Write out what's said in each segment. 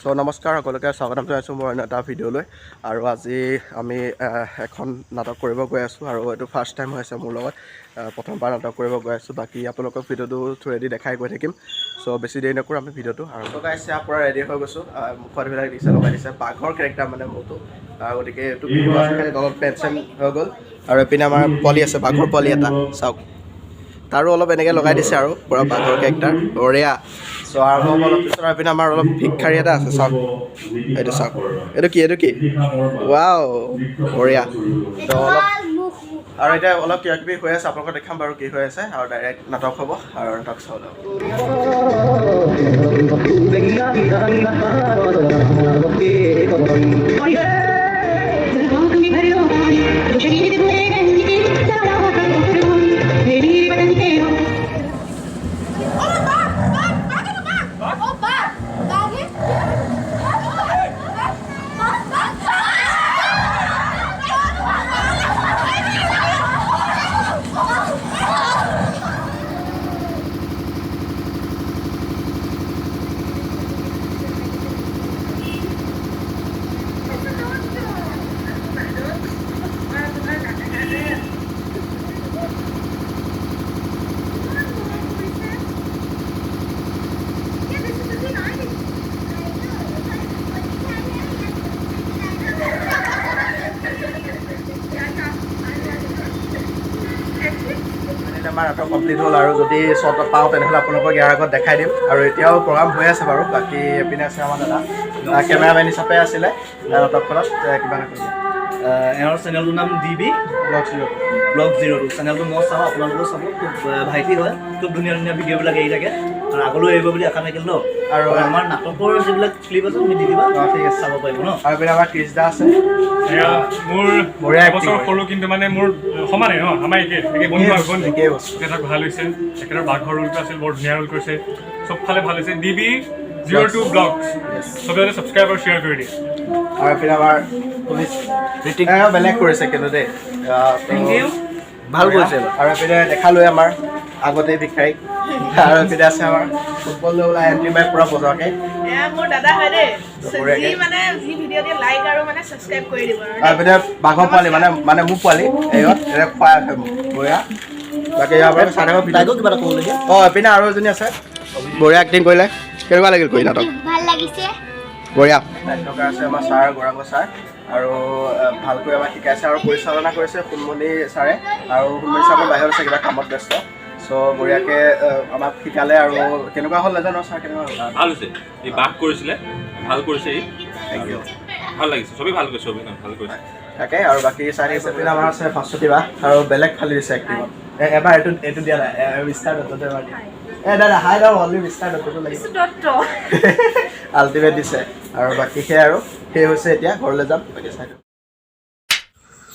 So নমস্কাৰ সকলোকে স্বাগতম জনাইছোঁ মোৰ অন্য এটা ভিডিঅ'লৈ আৰু আজি আমি এখন নাটক কৰিব গৈ আছোঁ আৰু এইটো ফাৰ্ষ্ট টাইম হৈছে মোৰ লগত প্ৰথমবাৰ নাটক কৰিব গৈ আছোঁ বাকী আপোনালোকক ভিডিঅ'টো থ্ৰুৱেদি দেখাই গৈ থাকিম সো বেছি দেৰি নকৰোঁ আমি ভিডিঅ'টো আৰু গাইছে পূৰা ৰেডি হৈ গৈছোঁ মুখতবিলাক দিছে লগাই দিছে বাঘৰ কেৰেক্টাৰ মানে মোৰটো গতিকে এইটো অলপ পেন চেন হৈ গ'ল আৰু এইপিনে আমাৰ পোৱালি আছে বাঘৰ পোৱালি এটা চাওক তাৰো অলপ এনেকৈ লগাই দিছে আৰু পূৰা বাঘৰ কেৰেক্টাৰ বঢ়িয়া সো আৰম্ভ হ'ব অলপ পিছত আৰু পিনে আমাৰ অলপ ভিক্ষাৰী এটা আছে চাওক এইটো চাওক এইটো কি ৱাও বঢ়িয়া তো অলপ আৰু এতিয়া অলপ কিবা কিবি হৈ আছে আপোনালোকক দেখাম বাৰু কি হৈ আছে আৰু ডাইৰেক্ট নাটক হ'ব আৰু নাটক চাওঁ আমাৰ নাটক কমপ্লিট হ'ল আৰু যদি শ্বট পাওঁ তেনেহ'লে আপোনালোকক ইয়াৰ আগত দেখাই দিম আৰু এতিয়াও প্ৰগ্ৰাম হৈ আছে বাৰু বাকী এপিনে আছে আমাৰ দাদা কেমেৰামেন হিচাপে আছিলে নাটকখনত কিবা এটা কৰিব এওঁৰ চেনেলটোৰ নাম DB ব্লগ 02 চেনেলটো মই চাওঁ আপোনালোকেও চাব খুব ভাইটি হয় খুব ধুনীয়া ধুনীয়া ভিডিঅ'বিলাক এৰি থাকে আৰু আগলৈ এৰিব বুলি আশা থাকিল ন আৰু আমাৰ নাটকৰ যিবিলাক ক্লিপ আছে তুমি দি দিবা ঠিক আছে চাব পাৰিব ন আৰু এপিনে আমাৰ কৃষ্ণা আছে মোৰ এবছৰ সৰু কিন্তু মানে মোৰ সমানে ন আমাৰ একে বন্ধু তেখেতক ভাল হৈছে তেখেতৰ বাঘৰ ৰোলটো আছিল বৰ ধুনীয়া ৰোল কৰিছে চবফালে ভাল হৈছে DB 02 ব্লগছ চবে ছাবস্ক্ৰাইব আৰু শ্বেয়াৰ কৰি দিয়ে আৰু এপিনে আমাৰ পুলিচ বেলেগ কৰিছে কিন্তু দেই থেংক ইউ ভাল কৰিছে আৰু এপিনে দেখালোৱে আমাৰ আগতে ভিক্ষাৰীক আৰু এপিনে আছে আমাৰ ফুটবল ওলাই এণ্ট্ৰি বাইক পূৰা বজাকে মোৰ দাদা হয় দেই যি মানে যি ভিডিঅ' দিয়ে লাইক আৰু মানে ছাবস্ক্ৰাইব কৰি দিব আৰু এপিনে বাঘৰ পোৱালি মানে মোৰ পোৱালি এইত এনে খুৱাই আছে মোক বঢ়িয়া বাকী ইয়াৰ পৰা চাই থাকক ভিডিঅ'টো কিবা এটা ক'বলগীয়া এপিনে আৰু এজনী আছে বঢ়িয়া এক্টিং কৰিলে কেনেকুৱা লাগিল কৰি নাটক ভাল লাগিছে বঢ়িয়া নাটকাৰ আছে আমাৰ ছাৰ গৌৰাংগ ছাৰ আৰু ভালকৈ আমাক শিকাইছে আৰু পৰিচালনা কৰিছে সোণমণি ছাৰে আৰু সোণমণি ছাৰ বাহিৰত আছে কিবা কামত ব্যস্ত চ' বঢ়িয়াকৈ আমাক শিকালে আৰু কেনেকুৱা হ'ল নাজানো ছাৰ কেনেকুৱা হ'ল ভাল হৈছে এই বাঘ কৰিছিলে ভাল কৰিছে ই থেংক ইউ ভাল লাগিছে চবেই ভাল কৰিছে অভিনয় ভাল কৰিছে তাকে আৰু বাকী চাৰি হিচাপে আমাৰ আছে ভাস্বতী বা আৰু বেলেগ ফালি দিছে এক্টিঙত এবাৰ এইটো দিয়া নাই ষ্টাৰ দত্ততে এবাৰ দিয়া দাদা হাই দাও অলৰেডি ষ্টাৰ দত্তটো লাগিছে আল্টিমেট দিছে আৰু বাকী সেয়া আৰু সেই হৈছে এতিয়া ঘৰলৈ যাম বাকী চাই দিওঁ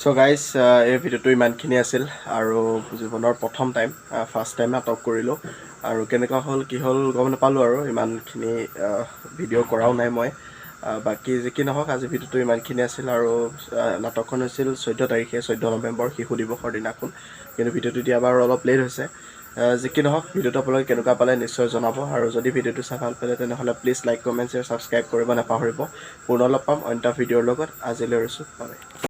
চ' গাইজ এই ভিডিঅ'টো ইমানখিনি আছিল আৰু জীৱনৰ প্ৰথম টাইম ফাৰ্ষ্ট টাইম নাটক কৰিলোঁ আৰু কেনেকুৱা হ'ল কি হ'ল গম নাপালোঁ আৰু ইমানখিনি ভিডিঅ' কৰাও নাই মই বাকী যি কি নহওক আজি ভিডিঅ'টো ইমানখিনি আছিল আৰু নাটকখন হৈছিল 14 তাৰিখে 14 নৱেম্বৰ শিশু দিৱসৰ দিনাখন কিন্তু ভিডিঅ'টো দিয়া বাৰু অলপ লেট হৈছে যি কি নহওক ভিডিঅ'টো আপোনালোকে কেনেকুৱা পালে নিশ্চয় জনাব আৰু যদি ভিডিঅ'টো চাই ভাল পালে তেনেহ'লে please like comment share subscribe কৰিব নাপাহৰিব পুনৰ লগ পাম অন্য এটা ভিডিঅ'ৰ লগত আজিলৈ ৰৈছোঁ বাই।